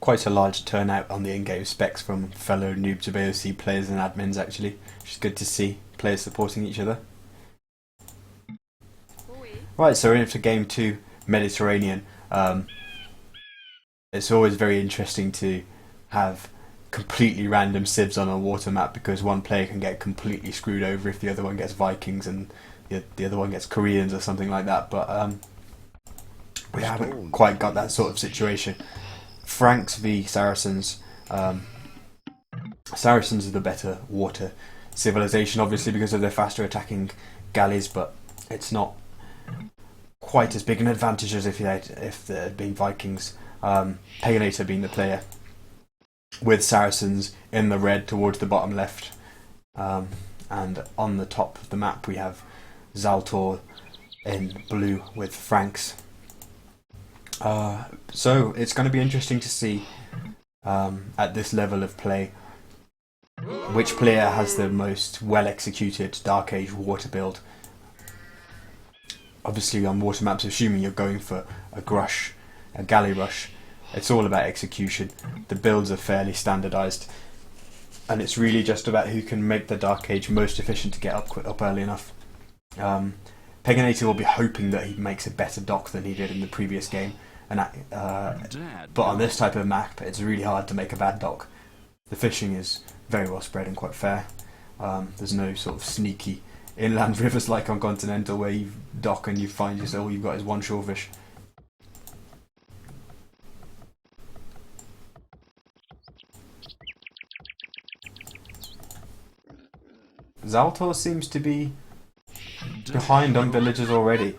quite a large turnout on the in-game specs from fellow Noobs of AoC players and admins actually, which is good to see players supporting each other. Right, so we're in for game 2, Mediterranean. It's always very interesting to have completely random civs on a water map because one player can get completely screwed over if the other one gets Vikings and the other one gets Koreans or something like that, but we haven't quite got that sort of situation. Franks v Saracens. Saracens are the better water civilization, obviously because of their faster attacking galleys, but it's not quite as big an advantage as if there had been Vikings. Peganator being the player, with Saracens in the red towards the bottom left, and on the top of the map we have Zaltor in blue with Franks. So it's going to be interesting to see at this level of play which player has the most well executed Dark Age water build. Obviously on water maps, assuming you're going for a galley rush, it's all about execution. The builds are fairly standardised, and it's really just about who can make the Dark Age most efficient to get up early enough. Peganator will be hoping that he makes a better dock than he did in the previous game, and but on this type of map it's really hard to make a bad dock. The fishing is very well spread and quite fair. There's no sort of sneaky inland rivers like on Continental where you dock and you find yourself all you've got is one shorefish. Zaltor seems to be behind on villagers already.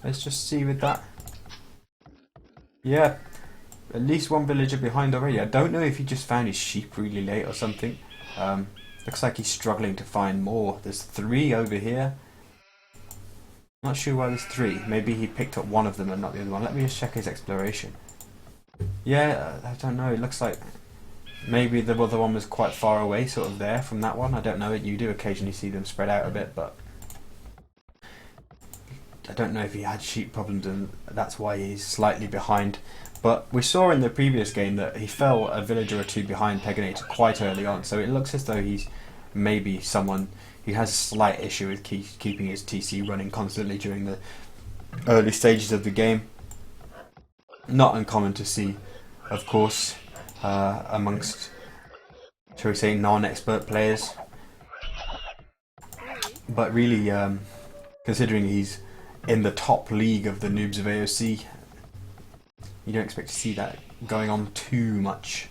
Let's just see with that. Yeah, at least one villager behind already. I don't know if he just found his sheep really late or something. Looks like he's struggling to find more. There's 3 over here. Not sure why there's 3. Maybe he picked up one of them and not the other one. Let me just check his exploration. Yeah, I don't know. It looks like maybe the other one was quite far away, sort of there from that one. I don't know. You do occasionally see them spread out a bit, but I don't know if he had sheep problems and that's why he's slightly behind. But we saw in the previous game that he fell a villager or 2 behind Peganator quite early on, so it looks as though he's maybe someone who has a slight issue with keeping his TC running constantly during the early stages of the game. Not uncommon to see, of course, amongst, shall we say, non-expert players. But really, considering he's in the top league of the Noobs of AoC, you don't expect to see that going on too much.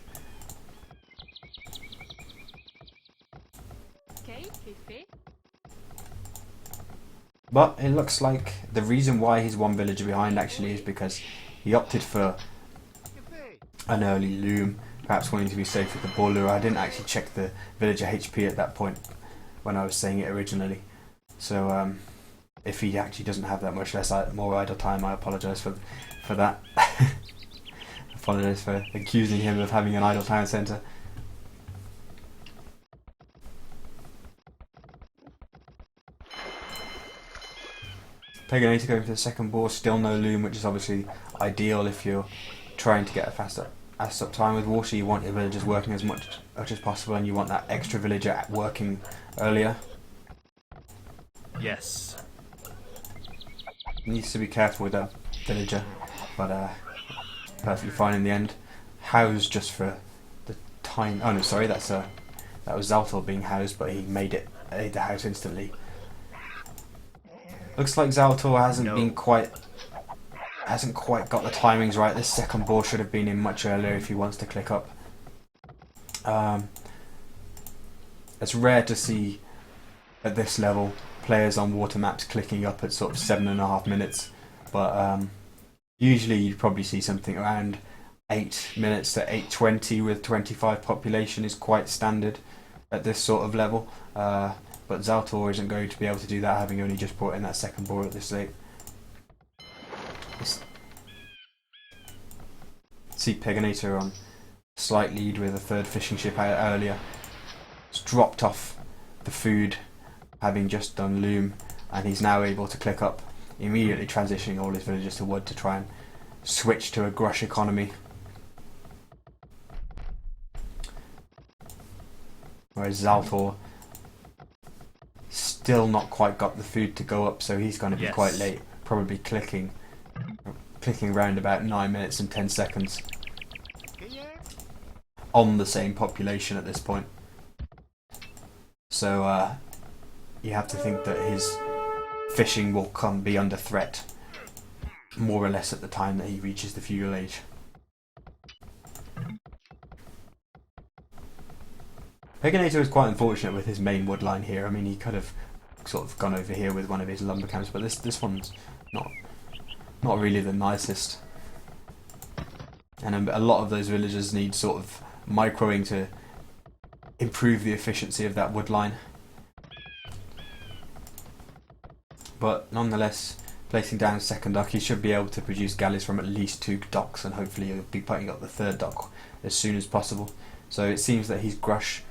But it looks like the reason why he's one villager behind actually is because he opted for an early loom, perhaps wanting to be safe with the ball lure. I didn't actually check the villager HP at that point when I was saying it originally. So if he actually doesn't have that much more idle time, I apologise for that. Apologise for accusing him of having an idle town centre. Peganator going for the second ball, still no loom, which is obviously ideal if you're trying to get a fast up time with water. You want your villagers working as much as possible, and you want that extra villager working earlier. Yes. Needs to be careful with that villager, but perfectly fine in the end. Housed just for the time. Oh no, sorry, that was Zaltor being housed, but he made the house instantly. Looks like Zaltor hasn't quite got the timings right. This second ball should have been in much earlier if he wants to click up. It's rare to see at this level players on water maps clicking up at sort of 7.5 minutes, but usually you'd probably see something around 8 minutes to 8:20 with 25 population is quite standard at this sort of level. But Zaltor isn't going to be able to do that, having only just brought in that second ball at this late. See Peganator on slight lead with a 3rd fishing ship out earlier. It's dropped off the food, having just done loom, and he's now able to click up, immediately transitioning all his villagers to wood to try and switch to a grush economy. Whereas Zaltor still not quite got the food to go up, so he's going to be quite late, probably clicking around about 9 minutes and 10 seconds on the same population at this point. So you have to think that his fishing will be under threat more or less at the time that he reaches the feudal age. Peganator is quite unfortunate with his main wood line here. I mean, he could have sort of gone over here with one of his lumber camps, but this one's not really the nicest. And a lot of those villagers need sort of microing to improve the efficiency of that wood line. But nonetheless, placing down second dock, he should be able to produce galleys from at least 2 docks, and hopefully he'll be putting up the third dock as soon as possible. So it seems that his grush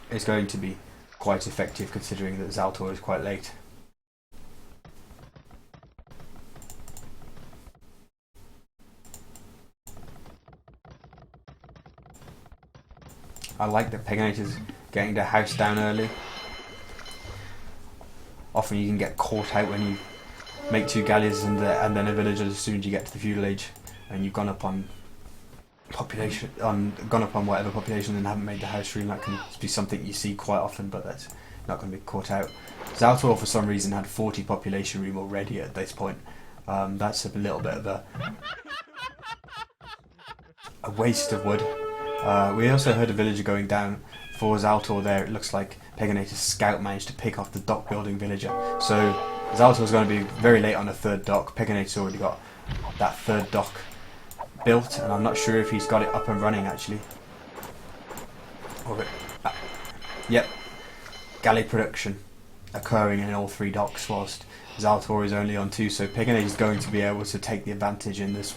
is going to be quite effective, considering that Zaltor is quite late. I like that Peganator's getting the house down early. Often you can get caught out when you make 2 galleys and then a villager as soon as you get to the feudal age, and you've gone up on population, gone up on whatever population and haven't made the house room. That can be something you see quite often, but that's not going to be caught out. Zaltor for some reason had 40 population room already at this point. That's a little bit of a waste of wood. We also heard a villager going down for Zaltor there. It looks like Peganator's scout managed to pick off the dock building villager. So Zaltor's going to be very late on a third dock. Peganator's already got that third dock built, and I'm not sure if he's got it up and running actually. Yep, galley production occurring in all 3 docks, whilst Zaltor is only on 2. So Peganator is going to be able to take the advantage in this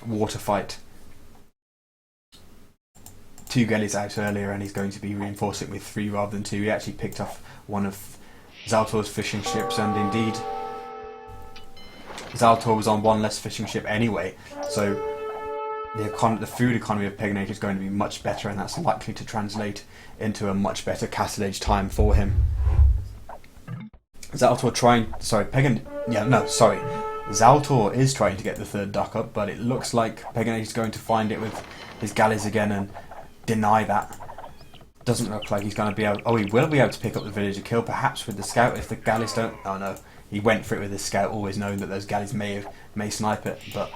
water fight. 2 galleys out earlier, and he's going to be reinforcing with 3 rather than 2. He actually picked off one of Zaltor's fishing ships, and indeed Zaltor was on 1 less fishing ship anyway, so the food economy of Peganator is going to be much better, and that's likely to translate into a much better castle age time for him. Zaltor is trying to get the third dock up, but it looks like Peganator is going to find it with his galleys again and deny that. Doesn't look like he's going to be able... Oh, he will be able to pick up the villager kill, perhaps with the scout if the galleys don't... Oh no, he went for it with his scout, always knowing that those galleys may snipe it, but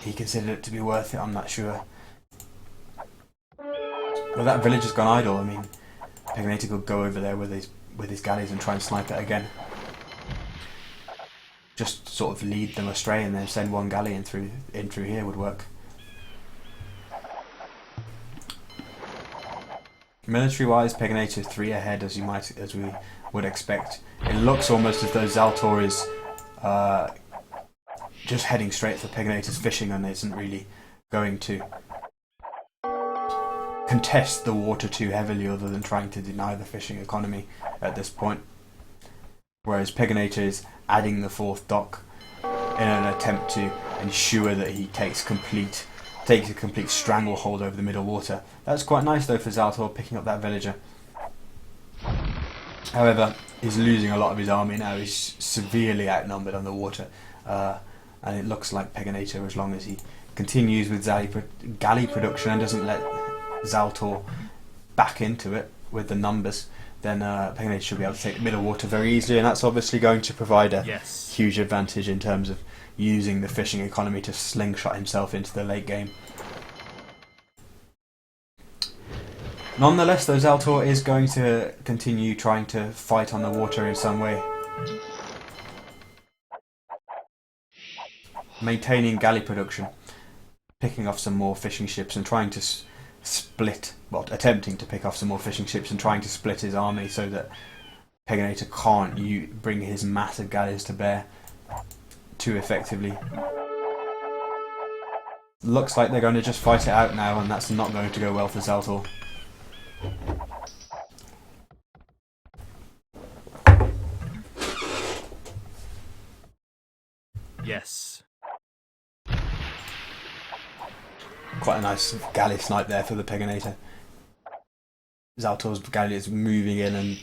he considered it to be worth it, I'm not sure. Well, that villager's gone idle. I mean, Peganator could go over there with his galleys and try and snipe it again. Just sort of lead them astray and then send 1 galley in through here would work. Military-wise, Peganator 3 ahead, as we would expect. It looks almost as though Zaltor is just heading straight for Peganator's fishing and isn't really going to contest the water too heavily, other than trying to deny the fishing economy at this point. Whereas Peganator is adding the 4th dock in an attempt to ensure that he takes a complete stranglehold over the middle water. That's quite nice though for Zaltor, picking up that villager. However, he's losing a lot of his army now. He's severely outnumbered on the water, and it looks like Peganator, as long as he continues with galley production and doesn't let Zaltor back into it with the numbers, then Peganator should be able to take the middle water very easily, and that's obviously going to provide a huge advantage in terms of using the fishing economy to slingshot himself into the late game. Nonetheless, though, Zaltor is going to continue trying to fight on the water in some way. Maintaining galley production, picking off some more fishing ships and trying to attempting to pick off some more fishing ships and trying to split his army so that Peganator can't bring his massive galleys to bear too effectively. Looks like they're going to just fight it out now, and that's not going to go well for Zaltor. Yes. Quite a nice galley snipe there for the Peganator. Zaltor's galley is moving in and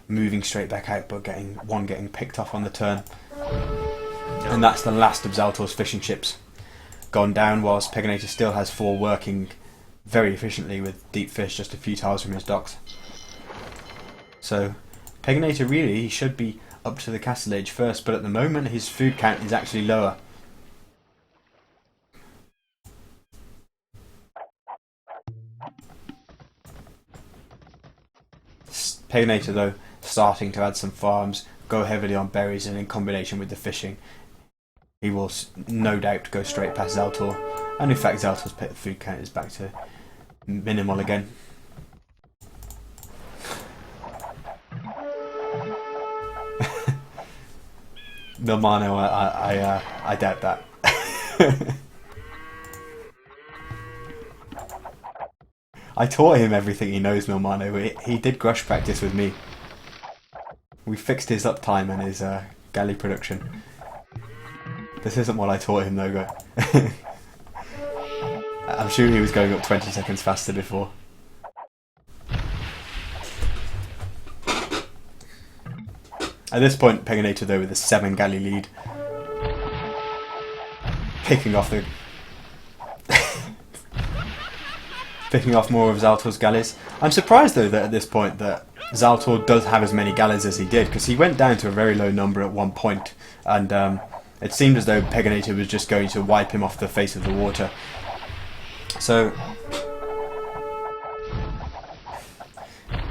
moving straight back out, but getting picked off on the turn. And that's the last of Zaltor's fishing ships gone down, whilst Peganator still has 4 working very efficiently with deep fish just a few tiles from his docks. So Peganator really, he should be up to the castle age first, but at the moment his food count is actually lower. Peganator though, starting to add some farms, go heavily on berries, and in combination with the fishing, he will no doubt go straight past Zaltor. And in fact Zaltor's food count is back to minimal again. Milmano, I doubt that. I taught him everything he knows, Milmano. He did grush practice with me. We fixed his uptime and his galley production. This isn't what I taught him though. I'm sure he was going up 20 seconds faster before. At this point, Peganator though with a 7 galley lead. Picking off more of Zaltor's galleys. I'm surprised though that at this point that Zaltor does have as many galleys as he did, because he went down to a very low number at one point, and it seemed as though Peganator was just going to wipe him off the face of the water. So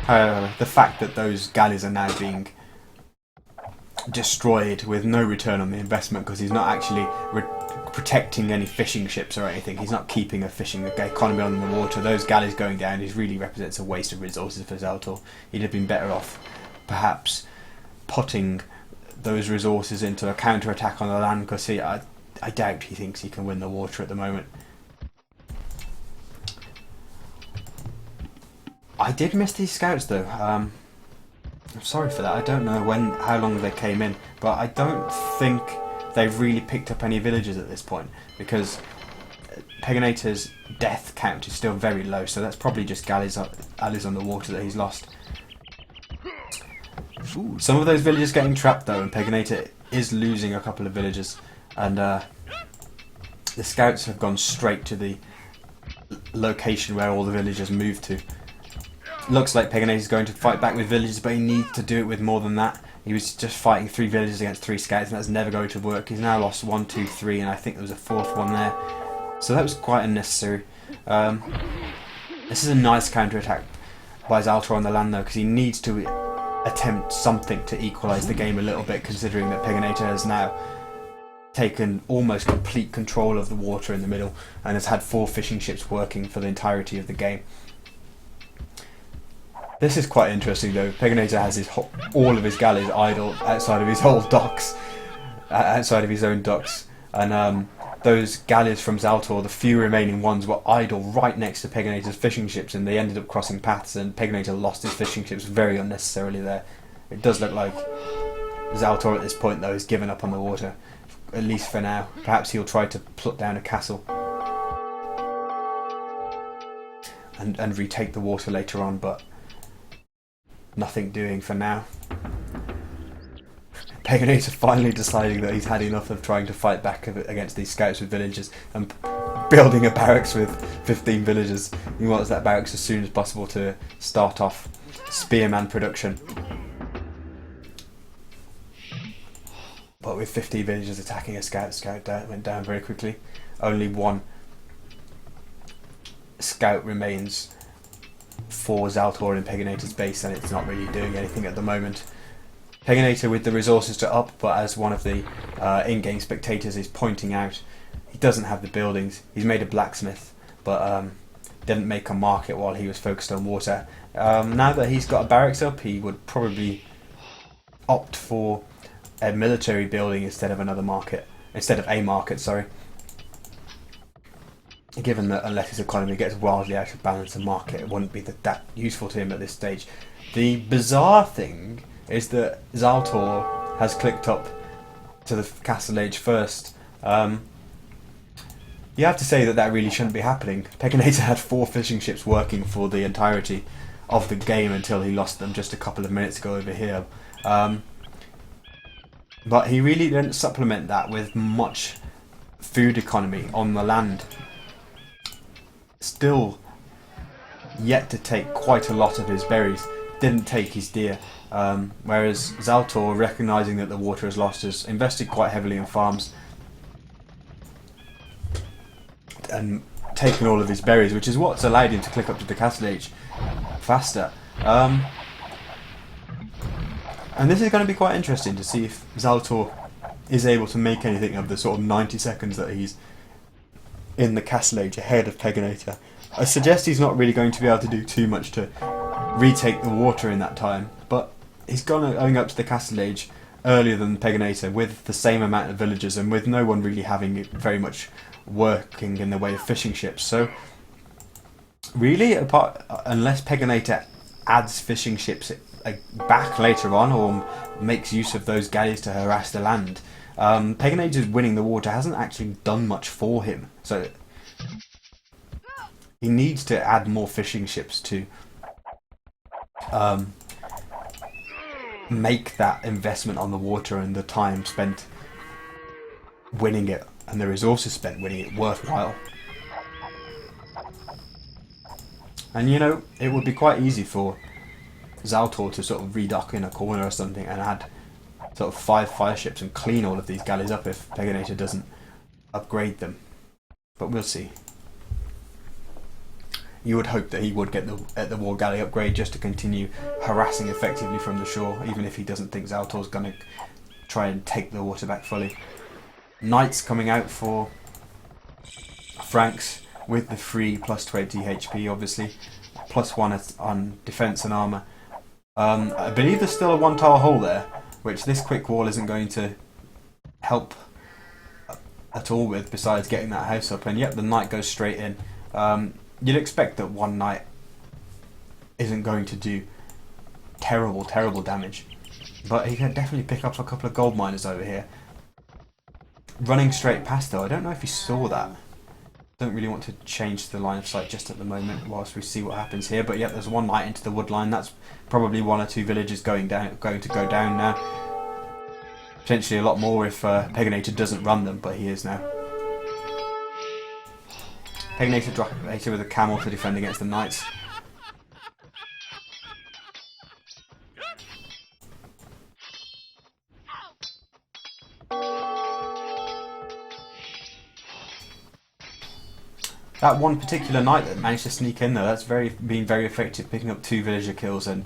the fact that those galleys are now being destroyed with no return on the investment, because he's not actually protecting any fishing ships or anything, he's not keeping a fishing economy on the water, those galleys going down, it really represents a waste of resources for Zaltor. He'd have been better off perhaps putting those resources into a counter-attack on the land, because I doubt he thinks he can win the water at the moment. I did miss these scouts though. I'm sorry for that. I don't know how long they came in, but I don't think they've really picked up any villagers at this point, because Peganator's death count is still very low, so that's probably just galleys on the water that he's lost. Ooh, some of those villagers getting trapped though, and Peganator is losing a couple of villagers, and the scouts have gone straight to the location where all the villagers moved to. Looks like Peganator's going to fight back with villagers, but he needs to do it with more than that. He was just fighting 3 villagers against 3 scouts, and that's never going to work. He's now lost 1, 2, 3, and I think there was a 4th one there. So that was quite unnecessary. This is a nice counter-attack by Zaltor on the land though, because he needs to attempt something to equalise the game a little bit, considering that Peganator has now taken almost complete control of the water in the middle and has had 4 fishing ships working for the entirety of the game. This is quite interesting though. Peganator has all of his galleys idle outside of his whole docks, outside of his own docks, and those galleys from Zaltor, the few remaining ones, were idle right next to Peganator's fishing ships, and they ended up crossing paths, and Peganator lost his fishing ships very unnecessarily there. It does look like Zaltor at this point though has given up on the water, at least for now. Perhaps he'll try to put down a castle and retake the water later on, but nothing doing for now. Peganator finally deciding that he's had enough of trying to fight back against these scouts with villagers and building a barracks with 15 villagers. He wants that barracks as soon as possible to start off spearman production. But with 15 villagers attacking a scout went down very quickly. Only 1 scout remains for Zaltor in Peganator's base, and it's not really doing anything at the moment. Peganator with the resources to up, but as one of the in-game spectators is pointing out, he doesn't have the buildings. He's made a blacksmith, but didn't make a market while he was focused on water. Now that he's got a barracks up, he would probably opt for a military building instead of a market, sorry. Given that unless his economy gets wildly out of balance, a market wouldn't be that useful to him at this stage. The bizarre thing is that Zaltor has clicked up to the castle age first. You have to say that that really shouldn't be happening. Peganator had 4 fishing ships working for the entirety of the game until he lost them just a couple of minutes ago over here. But he really didn't supplement that with much food economy on the land. Still yet to take quite a lot of his berries. Didn't take his deer. Whereas Zaltor, recognising that the water is lost, has invested quite heavily in farms and taken all of his berries, which is what's allowed him to click up to the castle age faster. And this is going to be quite interesting to see if Zaltor is able to make anything of the sort of 90 seconds that he's in the castle age ahead of Peganator. I suggest he's not really going to be able to do too much to retake the water in that time, but he's going up to the castle age earlier than Peganator with the same amount of villagers and with no one really having very much working in the way of fishing ships. So really, unless Peganator adds fishing ships back later on or makes use of those galleys to harass the land, Peganator's winning the water hasn't actually done much for him. So he needs to add more fishing ships to make that investment on the water and the time spent winning it and the resources spent winning it worthwhile. And you know, it would be quite easy for Zaltor to sort of redock in a corner or something and add sort of 5 fire ships and clean all of these galleys up if Peganator doesn't upgrade them. But we'll see. You would hope that he would get the war galley upgrade just to continue harassing effectively from the shore, even if he doesn't think Zaltor's going to try and take the water back fully. Knights coming out for Franks with the free plus 20 HP, obviously. +1 on defense and armor. I believe there's still a 1 tower hole there, which this quick wall isn't going to help at all with, besides getting that house up. And yep, the knight goes straight in. You'd expect that one knight isn't going to do terrible damage, but he can definitely pick up a couple of gold miners over here. Running straight past though, I don't know if he saw that. Don't really want to change the line of sight just at the moment whilst we see what happens here. But yeah, there's one knight into the wood line. That's probably 1 or 2 villagers going to go down now. Potentially a lot more if Peganator doesn't run them, but he is now. Peganator with a camel to defend against the knights. That one particular knight that managed to sneak in there, that's been very effective, picking up 2 villager kills and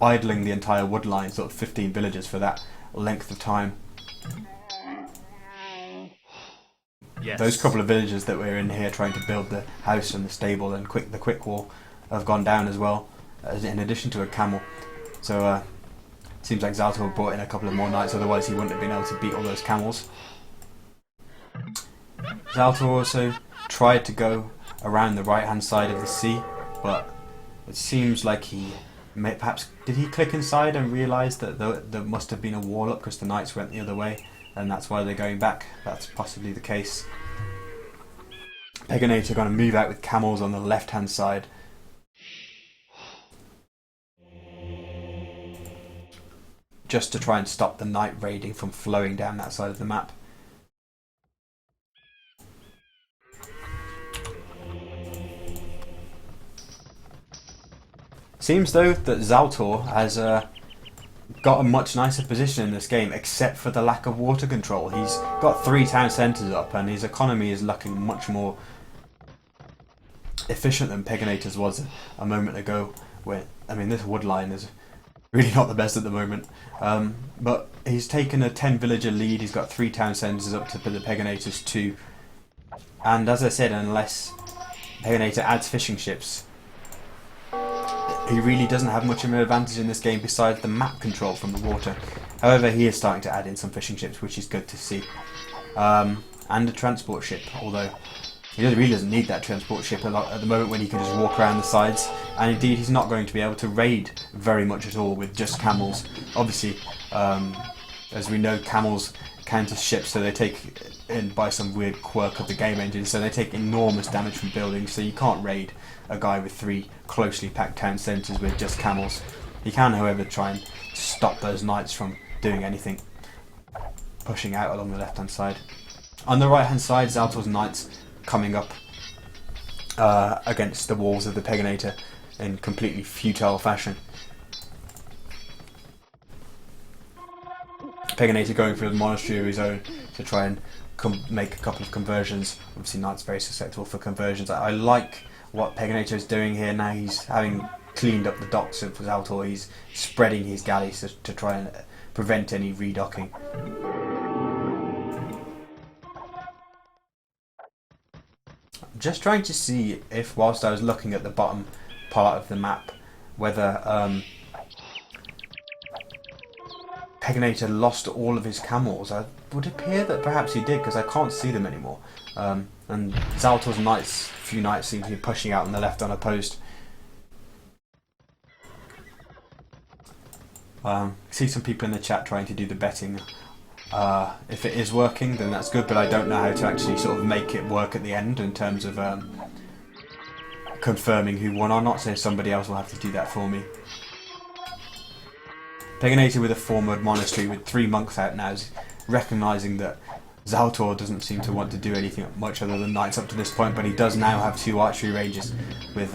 idling the entire wood line, sort of 15 villagers for that length of time. Yes. Those couple of villagers that were in here trying to build the house and the stable and the quick wall have gone down as well, in addition to a camel. So seems like Zaltor brought in a couple of more knights, otherwise he wouldn't have been able to beat all those camels. Zaltor also tried to go around the right hand side of the sea, but it seems like he perhaps did he click inside and realise that there must have been a wall up because the knights went the other way, and that's why they're going back. That's possibly the case. Peganator going to move out with camels on the left hand side. Just to try and stop the knight raiding from flowing down that side of the map. Seems though that Zaltor has got a much nicer position in this game, except for the lack of water control. He's got 3 town centres up and his economy is looking much more efficient than Peganator's was a moment ago. I mean, this wood line is really not the best at the moment, but he's taken a 10 villager lead. He's got 3 town centres up to the Peganator's 2, and as I said, unless Peganator adds fishing ships, he really doesn't have much of an advantage in this game besides the map control from the water. However, he is starting to add in some fishing ships, which is good to see, and a transport ship, although he really doesn't need that transport ship a lot at the moment when he can just walk around the sides. And indeed, he's not going to be able to raid very much at all with just camels. Obviously, as we know, camels count as ships, so they take in by some weird quirk of the game engine, so they take enormous damage from buildings, so you can't raid a guy with 3 closely packed town centres with just camels. You can, however, try and stop those knights from doing anything, pushing out along the left hand side. On the right hand side, Zaltor's knights coming up against the walls of the Peganator in completely futile fashion. Peganator going for the monastery of his own to try and make a couple of conversions. Obviously, Knight's very susceptible for conversions. I like what Peganator is doing here now. He's having cleaned up the docks of Zaltor. He's spreading his galleys to try and prevent any redocking. I'm just trying to see if, whilst I was looking at the bottom part of the map, whether Peganator lost all of his camels. It would appear that perhaps he did, because I can't see them anymore. And Zaltor's knights, few knights seem to be pushing out on the left unopposed. See some people in the chat trying to do the betting. If it is working, then that's good, but I don't know how to actually sort of make it work at the end in terms of confirming who won or not, so somebody else will have to do that for me. Peganator with a 4-mod monastery with 3 monks out now is recognising that Zaltor doesn't seem to want to do anything much other than knights up to this point, but he does now have 2 archery ranges with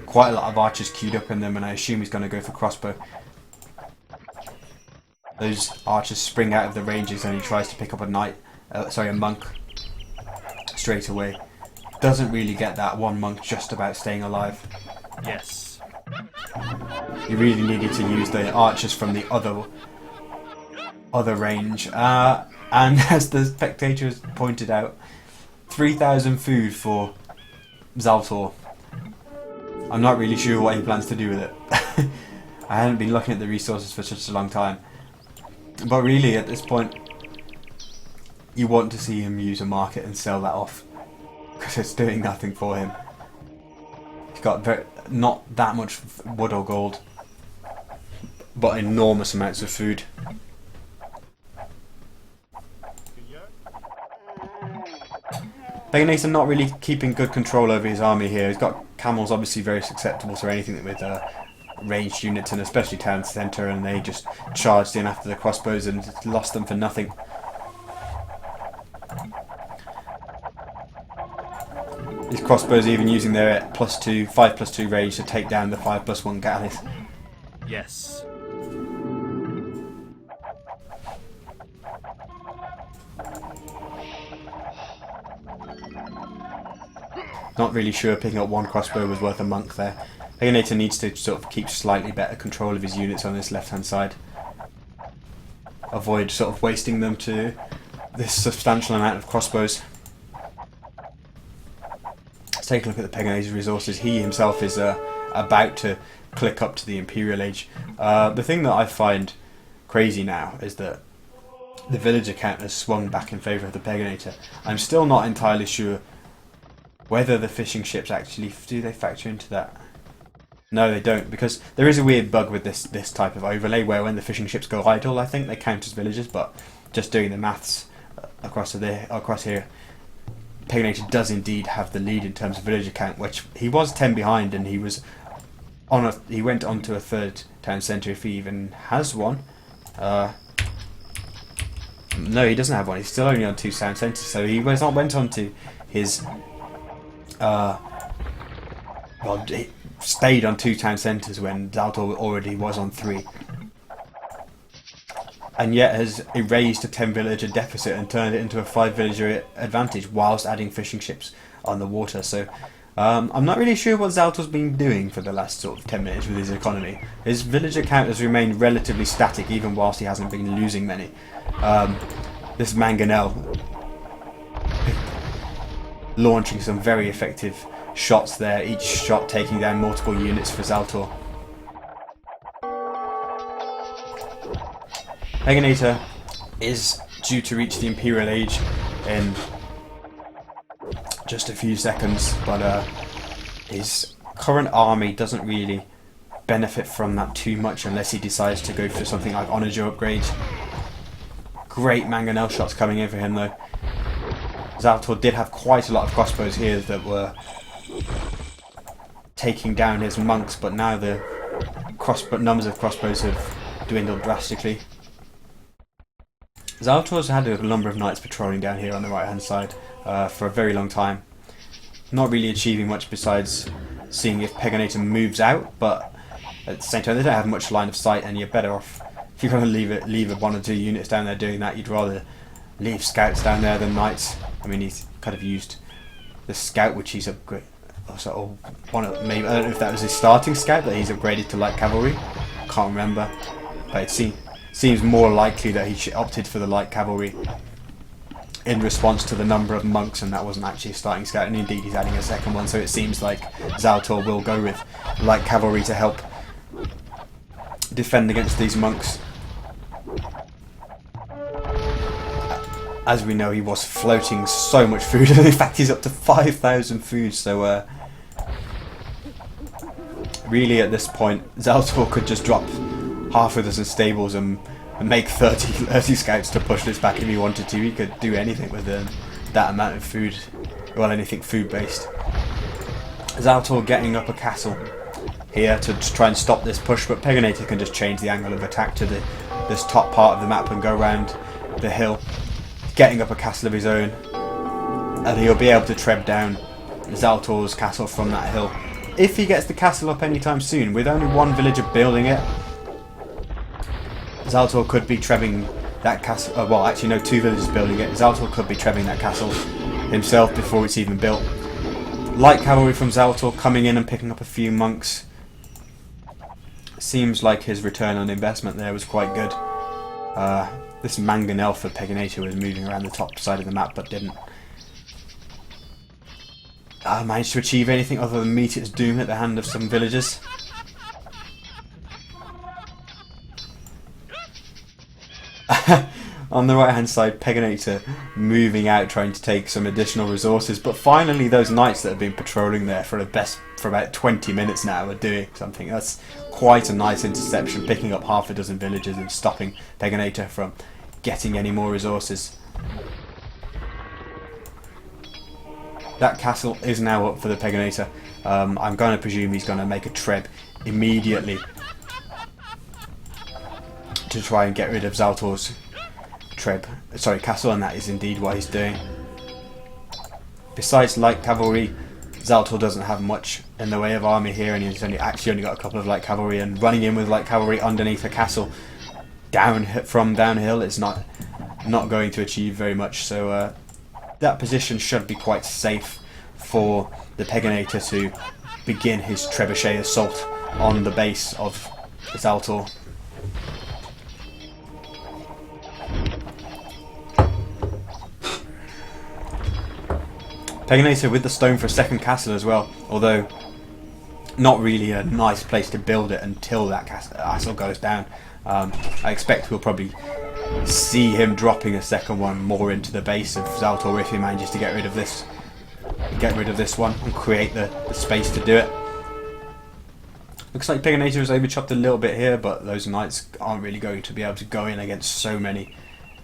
quite a lot of archers queued up in them, and I assume he's going to go for crossbow. Those archers spring out of the ranges and he tries to pick up a monk straight away. Doesn't really get that one monk just about staying alive. Yes. You really needed to use the archers from the other range. And as the spectators pointed out, 3,000 food for Zaltor. I'm not really sure what he plans to do with it. I haven't been looking at the resources for such a long time. But really, at this point, you want to see him use a market and sell that off, because it's doing nothing for him. He's got not that much wood or gold, but enormous amounts of food. Peganator not really keeping good control over his army here. He's got camels, obviously very susceptible to anything with ranged units, and especially town centre, and they just charged in after the crossbows and lost them for nothing. These crossbows even using their 5+2 range to take down the 5+1 galleys. Yes. Not really sure picking up 1 crossbow was worth a monk there. Peganator needs to sort of keep slightly better control of his units on this left hand side. Avoid sort of wasting them to this substantial amount of crossbows. Let's take a look at the Peganator's resources. He himself is about to click up to the Imperial Age. The thing that I find crazy now is that the villager count has swung back in favour of the Peganator. I'm still not entirely sure whether the fishing ships actually do they factor into that. No, they don't, because there is a weird bug with this type of overlay where when the fishing ships go idle, I think they count as villagers, but just doing the maths across here, Peganator does indeed have the lead in terms of villager count, which he was 10 behind, and he went on to a 3rd town centre if he even has one. No, he doesn't have one. He's still only on 2 town centres, so he went on to his he stayed on 2 town centres when Zaltor already was on 3. And yet has erased a 10 villager deficit and turned it into a 5 villager advantage whilst adding fishing ships on the water. So I'm not really sure what Zaltor's been doing for the last sort of 10 minutes with his economy. His villager count has remained relatively static even whilst he hasn't been losing many. This Mangonel launching some very effective shots there, each shot taking down multiple units for Zaltor. Peganator is due to reach the Imperial Age in just a few seconds, but his current army doesn't really benefit from that too much unless he decides to go for something like Onager upgrade. Great Mangonel shots coming in for him though. Zaltor did have quite a lot of crossbows here that were taking down his monks, but now the numbers of crossbows have dwindled drastically. Zaltor's had a number of knights patrolling down here on the right hand side for a very long time. Not really achieving much besides seeing if Peganator moves out, but at the same time they don't have much line of sight, and you're better off, if you're going to leave 1 or 2 units down there doing that, you'd rather leave scouts down there than knights. I mean, he's kind of used the scout, which he's upgraded. Maybe I don't know if that was his starting scout that he's upgraded to light cavalry. Can't remember, but it seems more likely that he opted for the light cavalry in response to the number of monks, and that wasn't actually a starting scout. And indeed, he's adding a second one, so it seems like Zaltor will go with light cavalry to help defend against these monks. As we know, he was floating so much food, and in fact he's up to 5,000 food, so really at this point Zaltor could just drop half a dozen stables and make 30 scouts to push this back if he wanted to. He could do anything with that amount of food, well, anything food based. Zaltor getting up a castle here to try and stop this push, but Peganator can just change the angle of attack to this top part of the map and go around the hill, getting up a castle of his own, and he'll be able to treb down Zaltor's castle from that hill. If he gets the castle up anytime soon, with only 1 villager building it, Zaltor could be trebbing that castle. Well, actually no, 2 villagers building it. Zaltor could be trebbing that castle himself before it's even built. Light cavalry from Zaltor coming in and picking up a few monks. Seems like his return on investment there was quite good. This mangonel for Peganator was moving around the top side of the map, but didn't manage to achieve anything other than meet its doom at the hand of some villagers. On the right hand side, Peganator moving out, trying to take some additional resources, but finally those knights that have been patrolling there for about 20 minutes now are doing something. That's quite a nice interception, picking up half a dozen villagers and stopping Peganator from getting any more resources. That castle is now up for the Peganator. I'm going to presume he's going to make a treb immediately to try and get rid of Zaltor's castle, and that is indeed what he's doing. Besides light cavalry, Zaltor doesn't have much in the way of army here, and he's actually only got a couple of light cavalry, and running in with light cavalry underneath a castle from downhill is not going to achieve very much. So that position should be quite safe for the Peganator to begin his trebuchet assault on the base of Zaltor. Peganator with the stone for a second castle as well, although not really a nice place to build it until that castle goes down. I expect we'll probably see him dropping a second one more into the base of Zaltor if he manages to get rid of this one and create the space to do it. Looks like Peganator has overchopped a little bit here, but those knights aren't really going to be able to go in against so many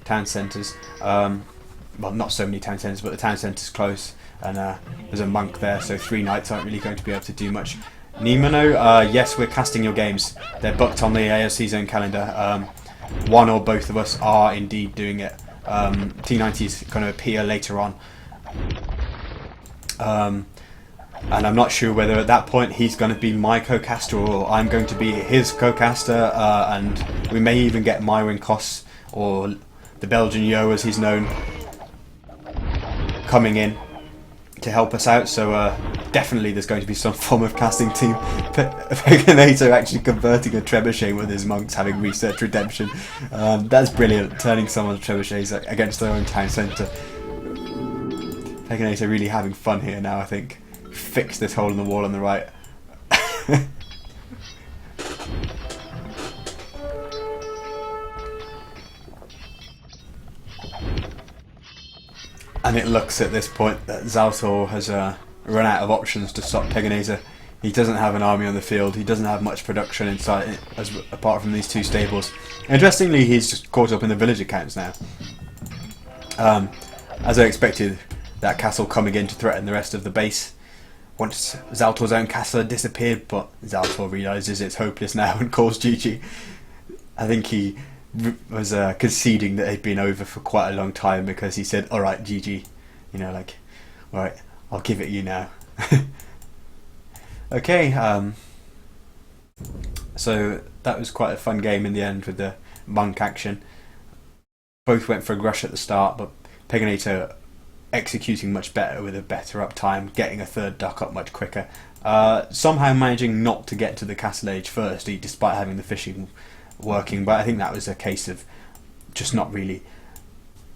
town centres. Well, not so many town centres, but the town centre's close, and there's a monk there, so 3 knights aren't really going to be able to do much. Nemono, yes, we're casting your games. They're booked on the AoC zone calendar. One or both of us are indeed doing it. T90 is going to appear later on. And I'm not sure whether at that point he's going to be my co-caster or I'm going to be his co-caster, and we may even get Myron Koss, or the Belgian Yo as he's known, coming in to help us out. So definitely there's going to be some form of casting team. Peganator actually converting a trebuchet with his monks having research redemption. That's brilliant, turning someone's trebuchets against their own town centre. Peganator really having fun here now, I think. Fix this hole in the wall on the right. And it looks at this point that Zaltor has run out of options to stop Peganator. He doesn't have an army on the field, he doesn't have much production inside apart from these 2 stables. Interestingly, he's just caught up in the villager counts now. As I expected, that castle coming in to threaten the rest of the base. Once Zaltor's own castle had disappeared, but Zaltor realises it's hopeless now and calls GG. I think he was conceding that they'd been over for quite a long time, because he said, alright GG, you know, like, alright, I'll give it you now. Okay, so that was quite a fun game in the end with the monk action. Both went for a rush at the start, but Peganator executing much better with a better uptime, getting a third duck up much quicker, somehow managing not to get to the castle age first, despite having the fishing working. But I think that was a case of just not really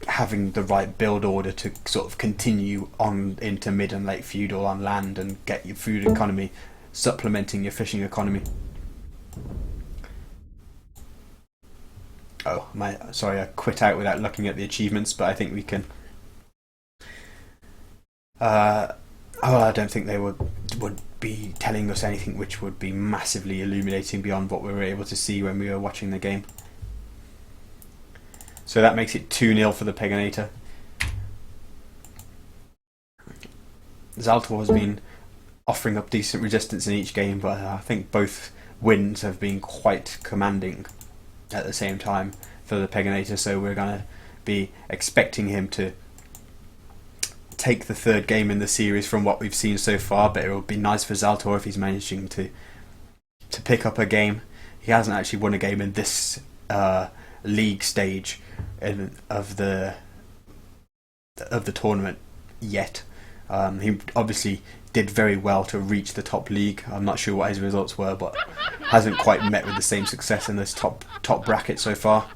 having the right build order to sort of continue on into mid and late feudal on land and get your food economy supplementing your fishing economy. Oh, sorry, I quit out without looking at the achievements, but I think we can. Well, I don't think they would be telling us anything which would be massively illuminating beyond what we were able to see when we were watching the game. So that makes it 2-0 for the Peganator. Zaltor has been offering up decent resistance in each game, but I think both wins have been quite commanding at the same time for the Peganator, so we're going to be expecting him to take the third game in the series from what we've seen so far. But it would be nice for Zaltor if he's managing to pick up a game. He hasn't actually won a game in this league stage of the tournament yet. He obviously did very well to reach the top league. I'm not sure what his results were, but hasn't quite met with the same success in this top bracket so far.